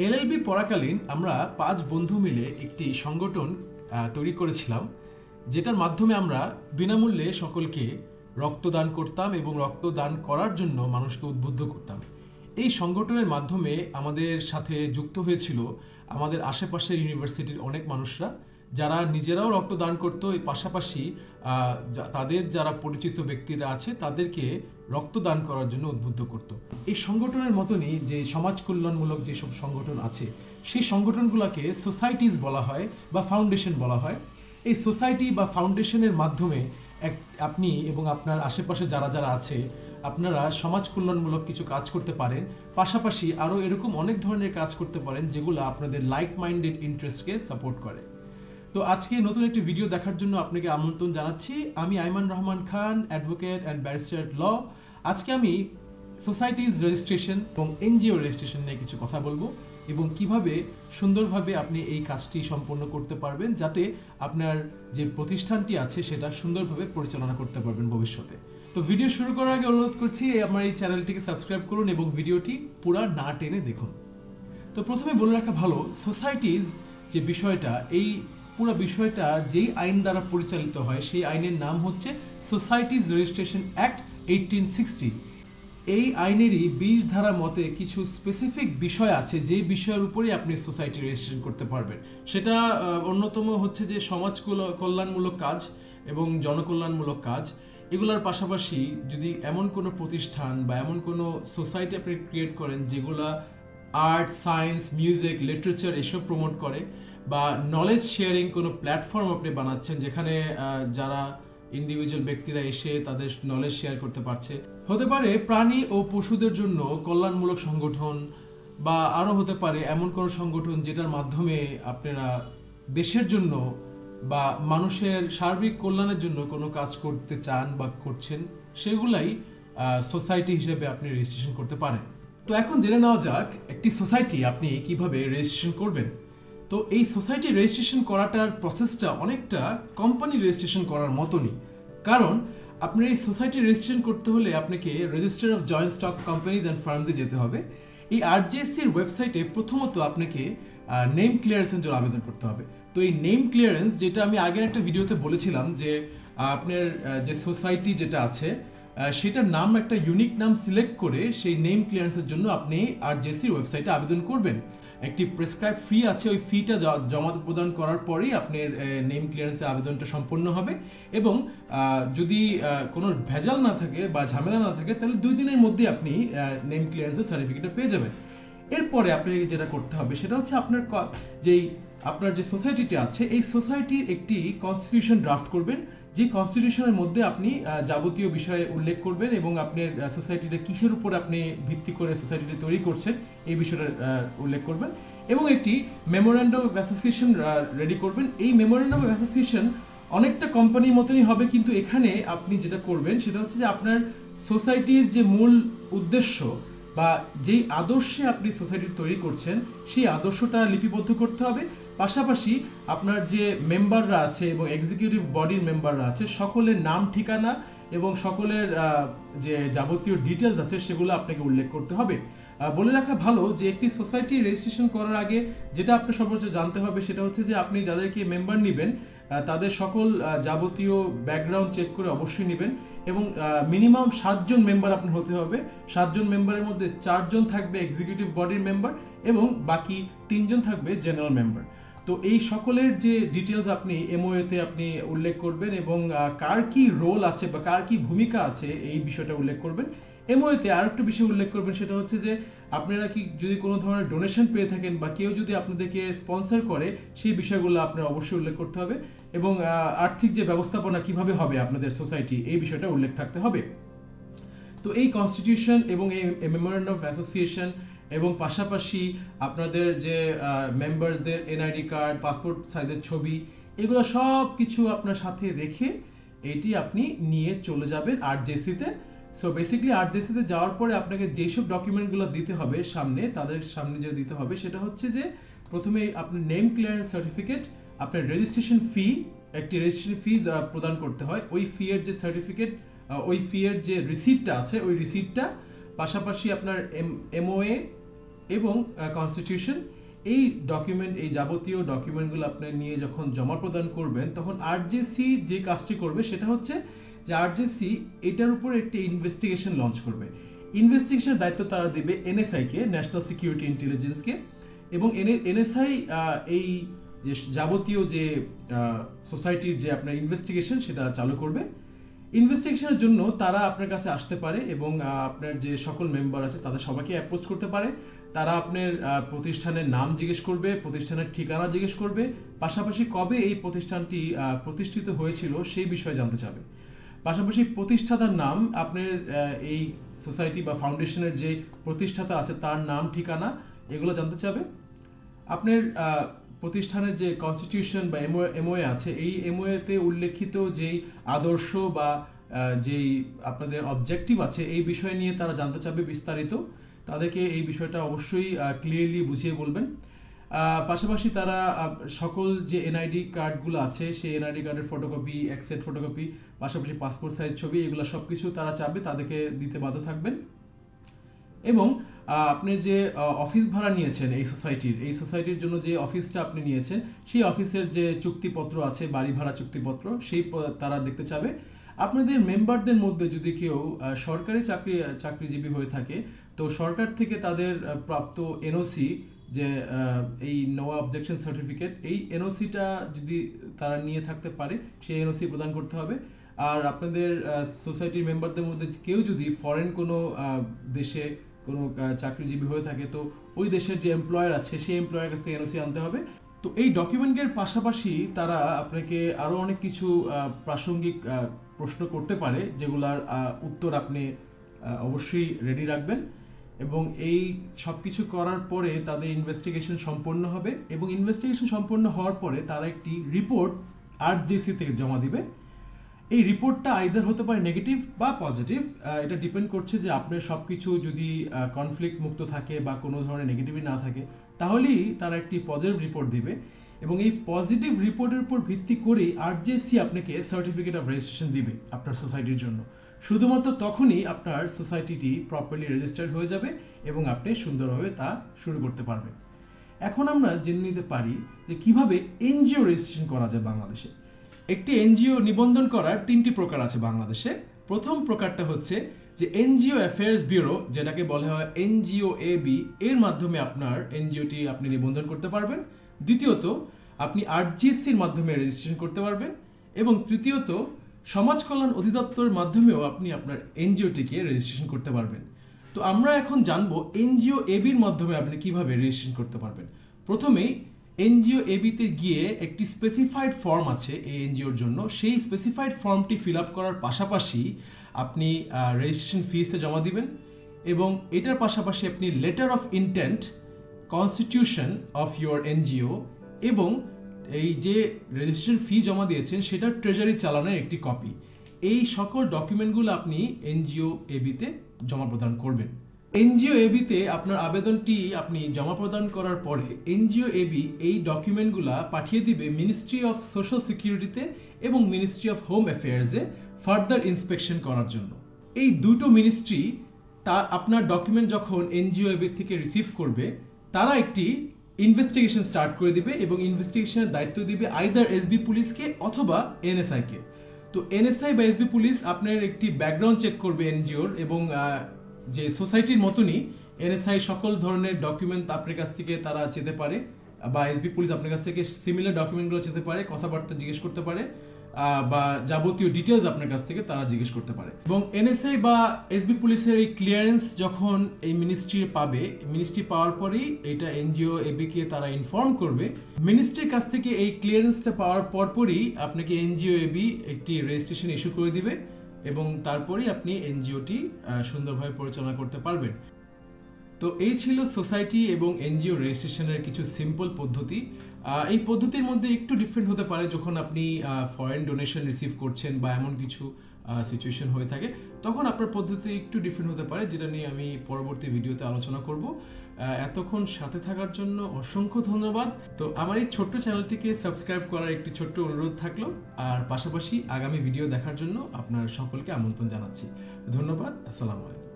LLB পড়াকালীন আমরা 5 বন্ধু মিলে একটি সংগঠন তৈরি করেছিলাম, যেটার মাধ্যমে আমরা বিনামূল্যে সকলকে রক্তদান করতাম এবং রক্তদান করার জন্য মানুষকে উদ্বুদ্ধ করতাম। এই সংগঠনের মাধ্যমে আমাদের সাথে যুক্ত হয়েছিল আমাদের আশেপাশের ইউনিভার্সিটির অনেক মানুষরা, যারা নিজেরাও রক্তদান করতো, এর পাশাপাশি তাদের যারা পরিচিত ব্যক্তিরা আছে তাদেরকে রক্তদান করার জন্য উদ্বুদ্ধ করত। এই সংগঠনের মতনই যে সমাজ কল্যাণমূলক যেসব সংগঠন আছে সেই সংগঠনগুলোকে সোসাইটিজ বলা হয় বা ফাউন্ডেশন বলা হয়। এই সোসাইটি বা ফাউন্ডেশনের মাধ্যমে আপনি এবং আপনার আশেপাশে যারা যারা আছে আপনারা সমাজ কল্যাণমূলক কিছু কাজ করতে পারেন, পাশাপাশি আরও এরকম অনেক ধরনের কাজ করতে পারেন যেগুলো আপনাদের লাইক মাইন্ডেড ইন্টারেস্টকে সাপোর্ট করে। তো আজকে নতুন একটি ভিডিও দেখার জন্য আপনাকে আমন্ত্রণ জানাচ্ছি। আমি Ayman Rahman Khan, advocate and barrister ল। আজকে আমি সোসাইটিজ রেজিস্ট্রেশন এবং এনজিও রেজিস্ট্রেশন নিয়ে কিছু কথা বলবো এবং কিভাবে সুন্দরভাবে আপনি এই কাজটি সম্পন্ন করতে পারবেন, যাতে আপনার যে প্রতিষ্ঠানটি আছে সেটা সুন্দরভাবে পরিচালনা করতে পারবেন ভবিষ্যতে। তো ভিডিও শুরু করার আগে অনুরোধ করছি আমার এই চ্যানেলটিকে সাবস্ক্রাইব করুন এবং ভিডিওটি পুরো না টেনে দেখুন। তো প্রথমে বলে রাখা ভালো, সোসাইটিজ যে বিষয়টা, এই পুরো বিষয়টা যেই আইন দ্বারা পরিচালিত হয় সেই আইনের নাম হচ্ছে সোসাইটিজ রেজিস্ট্রেশন অ্যাক্ট 1860। এই আইনেরই 20 ধারা মতে কিছু স্পেসিফিক বিষয় আছে যে বিষয়ের উপরেই আপনি সোসাইটি রেজিস্ট্রেশন করতে পারবেন। সেটা অন্যতম হচ্ছে যে সমাজ কল্যাণমূলক কাজ এবং জনকল্যাণমূলক কাজ। এগুলোর পাশাপাশি যদি এমন কোনো প্রতিষ্ঠান বা এমন কোনো সোসাইটি আপনি ক্রিয়েট করেন যেগুলা আর্ট, সায়েন্স, মিউজিক, লিটারেচার এসব প্রমোট করে, বা নলেজ শেয়ারিং কোনো প্ল্যাটফর্ম আপনি বানাচ্ছেন যেখানে যারা ইন্ডিভিজুয়াল ব্যক্তিরা এসে তাদের নলেজ শেয়ার করতে পারছে। হতে পারে প্রাণী ও পশুদের জন্য কল্যাণমূলক সংগঠন, বা আরও হতে পারে এমন কোনো সংগঠন যেটার মাধ্যমে আপনারা দেশের জন্য বা মানুষের সার্বিক কল্যাণের জন্য কোনো কাজ করতে চান বা করছেন, সেগুলাই সোসাইটি হিসেবে আপনি রেজিস্ট্রেশন করতে পারেন। তো এখন জেনে নেওয়া যাক একটি সোসাইটি আপনি কিভাবে রেজিস্ট্রেশন করবেন। তো এই সোসাইটি রেজিস্ট্রেশন করাটার প্রসেসটা অনেকটা কোম্পানি রেজিস্ট্রেশন করার মতনই, কারণ আপনার এই সোসাইটি রেজিস্ট্রেশন করতে হলে আপনাকে register of joint stock companies and ফার্মসে যেতে হবে। এই আরজেএসসির ওয়েবসাইটে প্রথমত আপনাকে নেম ক্লিয়ারেন্সের জন্য আবেদন করতে হবে। তো এই নেম ক্লিয়ারেন্স, যেটা আমি আগের একটা ভিডিওতে বলেছিলাম যে আপনার যে সোসাইটি যেটা আছে সেটার নাম, একটা ইউনিক নাম সিলেক্ট করে সেই নেম ক্লিয়ারেন্সের জন্য আপনি আরজেএসসির ওয়েবসাইটে আবেদন করবেন। একটি প্রেসক্রাইব ফি আছে, ওই ফিটা জমা প্রদান করার পরেই আপনার নেম ক্লিয়ারেন্সের আবেদনটা সম্পন্ন হবে। এবং যদি কোনো ভেজাল না থাকে বা ঝামেলা না থাকে তাহলে 2 দিনের মধ্যে আপনি নেম ক্লিয়ারেন্সের সার্টিফিকেটটা পেয়ে যাবেন। এরপরে আপনাকে যেটা করতে হবে সেটা হচ্ছে আপনার যে সোসাইটিটি আছে এই সোসাইটির একটি কনস্টিটিউশন ড্রাফট করবেন, যে কনস্টিটিউশনের মধ্যে আপনি যাবতীয় বিষয়ে উল্লেখ করবেন এবং আপনার সোসাইটিটা কিসের উপর আপনি ভিত্তি করে সোসাইটিটা তৈরি করছেন এই বিষয়টা উল্লেখ করবেন, এবং একটি মেমোরেন্ডাম অফ অ্যাসোসিয়েশন রেডি করবেন। এই মেমোরেন্ডাম অফ অ্যাসোসিয়েশন অনেকটা কোম্পানির মতনই হবে, কিন্তু এখানে আপনি যেটা করবেন সেটা হচ্ছে যে আপনার সোসাইটির যে মূল উদ্দেশ্য বা যেই আদর্শে আপনি সোসাইটি তৈরি করছেন সেই আদর্শটা লিপিবদ্ধ করতে হবে। পাশাপাশি আপনার যে মেম্বাররা আছে এবং এক্সিকিউটিভ বডির মেম্বাররা আছে সকলের নাম, ঠিকানা এবং সকলের যে যাবতীয় ডিটেলস আছে সেগুলো আপনাকে উল্লেখ করতে হবে। বলে রাখা ভালো যে একটি সোসাইটি রেজিস্ট্রেশন করার আগে যেটা আপনি সর্বোচ্চ জানতে হবে সেটা হচ্ছে যে আপনি যাদেরকে মেম্বার নেবেন তাদের সকল যাবতীয় ব্যাকগ্রাউন্ড চেক করে অবশ্যই নেবেন, এবং মিনিমাম 7 জন মেম্বার আপনার হতে হবে। 7 জন মেম্বারের মধ্যে 4 জন থাকবে এক্সিকিউটিভ বডির মেম্বার এবং বাকি 3 জন থাকবে জেনারেল মেম্বার। তো এই সকলের যে ডিটেলস আপনি এমওএতে আপনি উল্লেখ করবেন এবং কার কি রোল আছে বা কার কি ভূমিকা আছে এই বিষয়টা উল্লেখ করবেন। এমওএতে আর একটা বিষয় উল্লেখ করবেন, সেটা হচ্ছে যে আপনারা কি যদি কোনো ধরনের ডোনেশন পেয়ে থাকেন বা কেউ যদি আপনাদেরকে স্পন্সর করে সেই বিষয়গুলো আপনার অবশ্যই উল্লেখ করতে হবে, এবং আর্থিক যে ব্যবস্থাপনা কিভাবে হবে আপনাদের সোসাইটি এই বিষয়টা উল্লেখ থাকতে হবে। তো এই কনস্টিটিউশন এবং এই মেমোরেন্ডাম অফ অ্যাসোসিয়েশন এবং পাশাপাশি আপনাদের যে মেম্বারদের এনআইডি কার্ড, পাসপোর্ট সাইজের ছবি, এগুলো সব কিছু আপনার সাথে রেখে এটি আপনি নিয়ে চলে যাবেন আরজেএসসিতে। সো বেসিক্যালি আরজেএসসিতে যাওয়ার পরে আপনাকে যেসব ডকুমেন্টগুলো দিতে হবে তাদের সামনে যে দিতে হবে সেটা হচ্ছে যে প্রথমে আপনার নেম ক্লিয়ারেন্স সার্টিফিকেট, আপনার রেজিস্ট্রেশন ফি, একটি রেজিস্ট্রেশন ফি প্রদান করতে হয়, ওই ফি এর যে সার্টিফিকেট, ওই ফি এর যে রিসিপ্টটা আছে ওই রিসিপ্টটা, পাশাপাশি আপনার এমওএ এবং কনস্টিটিউশন। এই ডকুমেন্ট, এই যাবতীয় ডকুমেন্টগুলো আপনি নিয়ে যখন জমা প্রদান করবেন, তখন আরজেসি যে কাজটি করবে সেটা হচ্ছে যে আরজেসি এটার উপর একটি ইনভেস্টিগেশন লঞ্চ করবে। ইনভেস্টিগেশনের দায়িত্ব তারা দিবে এনএসআইকে, ন্যাশনাল সিকিউরিটি ইন্টেলিজেন্সকে, এবং এনএসআই এই যে যাবতীয় যে সোসাইটির যে আপনার ইনভেস্টিগেশন সেটা চালু করবে। ইনভেস্টিগেশনের জন্য তারা আপনার কাছে আসতে পারে এবং আপনার যে সকল মেম্বার আছে তাদের সবাইকে অ্যাপ্রোচ করতে পারে। তারা আপনার প্রতিষ্ঠানের নাম জিজ্ঞেস করবে, প্রতিষ্ঠানের ঠিকানা জিজ্ঞেস করবে, পাশাপাশি কবে এই প্রতিষ্ঠানটি প্রতিষ্ঠিত হয়েছিল সেই বিষয়ে জানতে চাবে। পাশাপাশি প্রতিষ্ঠাতার নাম, আপনার এই সোসাইটি বা ফাউন্ডেশনের যে প্রতিষ্ঠাতা আছে তার নাম, ঠিকানা, এগুলো জানতে চাবে। আপনার প্রতিষ্ঠানের যে কনস্টিটিউশন বা এমওএ আছে, এই এমওএতে উল্লেখিত যেই আদর্শ বা যেই আপনাদের অবজেক্টিভ আছে এই বিষয় নিয়ে তারা জানতে চাবে বিস্তারিত। তাদেরকে এই বিষয়টা অবশ্যই ক্লিয়ারলি বুঝিয়ে বলবেন। পাশাপাশি তারা সকল যে এনআইডি কার্ডগুলো আছে সেই এনআইডি কার্ডের ফটোকপি, এক সেট ফটোকপি, পাশাপাশি পাসপোর্ট সাইজ ছবি, এগুলো সব কিছু তারা চাবে, তাদেরকে দিতে বাধ্য থাকবেন। এবং আপনি যে অফিস ভাড়া নিয়েছেন এই সোসাইটির জন্য যে অফিসটা আপনি নিয়েছেন, সেই অফিসের যে চুক্তিপত্র আছে, বাড়ি ভাড়া চুক্তিপত্র, সেই তারা দেখতে চাবে। আপনাদের মেম্বারদের মধ্যে যদি কেউ সরকারি চাকরিজীবী হয়ে থাকে, তো সরকার থেকে তাদের প্রাপ্ত এনওসি, যে এই নো অবজেকশন সার্টিফিকেট, এই এনওসিটা যদি তারা নিয়ে থাকতে পারে, সেই এনওসি প্রদান করতে হবে। আর আপনাদের সোসাইটির মেম্বারদের মধ্যে কেউ যদি ফরেন কোনো দেশে কোনো চাকরিজীবী হয়ে থাকে, তো ওই দেশের যে এমপ্লয়ার আছে সেই এমপ্লয়ারের কাছ থেকে এনওসি আনতে হবে। তো এই ডকুমেন্টের পাশাপাশি তারা আপনাকে আরও অনেক কিছু প্রাসঙ্গিক প্রশ্ন করতে পারে, যেগুলার উত্তর আপনি অবশ্যই রেডি রাখবেন। এবং এই সব কিছু করার পরে তাদের ইনভেস্টিগেশন সম্পন্ন হবে, এবং ইনভেস্টিগেশন সম্পন্ন হওয়ার পরে তারা একটি রিপোর্ট আরজেসি থেকে জমা দিবে। এই রিপোর্টটা আইদার হতে পারে নেগেটিভ বা পজিটিভ, এটা ডিপেন্ড করছে যে আপনার সব কিছু যদি কনফ্লিক্ট মুক্ত থাকে বা কোনো ধরনের নেগেটিভিটি না থাকে, তাহলেই তারা একটি পজিটিভ রিপোর্ট দিবে। এবং এই পজিটিভ রিপোর্টের উপর ভিত্তি করেই আরজেসি আপনাকে সার্টিফিকেট অফ রেজিস্ট্রেশন দিবে আপনার সোসাইটির জন্য। শুধুমাত্র তখনই আপনার সোসাইটিটি প্রপারলি রেজিস্টার্ড হয়ে যাবে এবং আপনি সুন্দরভাবে তা শুরু করতে পারবেন। এখন আমরা জেনে নিতে পারি যে কিভাবে এনজিও রেজিস্ট্রেশন করা যায় বাংলাদেশে। একটি এনজিও নিবন্ধন করার 3টি প্রকার আছে বাংলাদেশে। প্রথম প্রকারটা হচ্ছে যে এনজিও অ্যাফেয়ার্স ব্যুরো, যেটাকে বলা হয় এনজিও এবি, এর মাধ্যমে আপনার এনজিওটি আপনি নিবন্ধন করতে পারবেন। দ্বিতীয়ত, আপনি আরজিএসসির মাধ্যমে রেজিস্ট্রেশন করতে পারবেন। এবং তৃতীয়ত, সমাজ কল্যাণ অধিদপ্তরের মাধ্যমেও আপনি আপনার এনজিওটিকে রেজিস্ট্রেশন করতে পারবেন। তো আমরা এখন জানবো এনজিও এবির মাধ্যমে আপনি কিভাবে রেজিস্ট্রেশন করতে পারবেন। প্রথমেই এনজিও এবিতে গিয়ে একটি স্পেসিফাইড ফর্ম আছে এই এনজিওর জন্য, সেই স্পেসিফাইড ফর্মটি ফিল আপ করার পাশাপাশি আপনি রেজিস্ট্রেশন ফিসে জমা দিবেন। এবং এটার পাশাপাশি আপনি letter of intent, constitution of your NGO, এবং এই যে রেজিস্ট্রেশন ফি জমা দিয়েছেন সেটার ট্রেজারি চালানের একটি কপি, এই সকল ডকুমেন্টগুলো আপনি এনজিও এবিতে জমা প্রদান করবেন। এনজিও এবিতে আপনার আবেদনটি আপনি জমা প্রদান করার পরে এনজিও এবি এই ডকুমেন্টগুলো পাঠিয়ে দিবে মিনিস্ট্রি অফ সোশ্যাল সিকিউরিটিতে এবং মিনিস্ট্রি অফ হোম অ্যাফেয়ার্সে ফার্দার ইন্সপেকশন করার জন্য। এই দুটো মিনিস্ট্রি আপনার ডকুমেন্ট যখন এনজিও এবি থেকে রিসিভ করবে, তারা একটি ইনভেস্টিগেশন স্টার্ট করে দিবে এবং ইনভেস্টিগেশনের দায়িত্ব দিবে আইদার এসবি পুলিশকে অথবা এনএসআইকে। তো এনএসআই বা এসবি পুলিশ আপনার একটি ব্যাকগ্রাউন্ড চেক করবে এনজিওর, এবং যে সোসাইটির মতনই এনএসআই সকল ধরনের ডকুমেন্ট আপনার কাছ থেকে তারা চেতে পারে, বা এসবি পুলিশ আপনার কাছ থেকে সিমিলার ডকুমেন্টগুলো চেতে পারে, কথাবার্তা জিজ্ঞেস করতে পারে, বা যাবতীয় ডিটেলস আপনার কাছ থেকে তারা জিজ্ঞেস করতে পারে। এবং এনএসআই বা এসবি পুলিশের এই ক্লিয়ারেন্স যখন এই মিনিস্ট্রি পাবে, মিনিস্ট্রি পাওয়ার পরেই এটা এনজিও এবিকে তারা ইনফর্ম করবে। মিনিস্ট্রির কাছ থেকে এই ক্লিয়ারেন্সটা পাওয়ার পরপরই আপনাকে এনজিও এবি একটি রেজিস্ট্রেশন ইস্যু করে দিবে, এবং তারপরেই আপনি এনজিওটি সুন্দরভাবে পরিচালনা করতে পারবেন। তো এই ছিল সোসাইটি এবং এনজিও রেজিস্ট্রেশনের কিছু সিম্পল পদ্ধতি। এই পদ্ধতির মধ্যে একটু ডিফারেন্ট হতে পারে যখন আপনি ফরেন ডোনেশন রিসিভ করছেন বা এমন কিছু সিচুয়েশন হয়ে থাকে, তখন আপনার পদ্ধতি একটু ডিফারেন্ট হতে পারে, যেটা নিয়ে আমি পরবর্তী ভিডিওতে আলোচনা করব। এতক্ষণ সাথে থাকার জন্য অসংখ্য ধন্যবাদ। তো আমার এই ছোট্ট চ্যানেলটিকে সাবস্ক্রাইব করার একটি ছোট্ট অনুরোধ থাকলো, আর পাশাপাশি আগামী ভিডিও দেখার জন্য আপনার সকলকে আমন্ত্রণ জানাচ্ছি। ধন্যবাদ। আসসালামু আলাইকুম।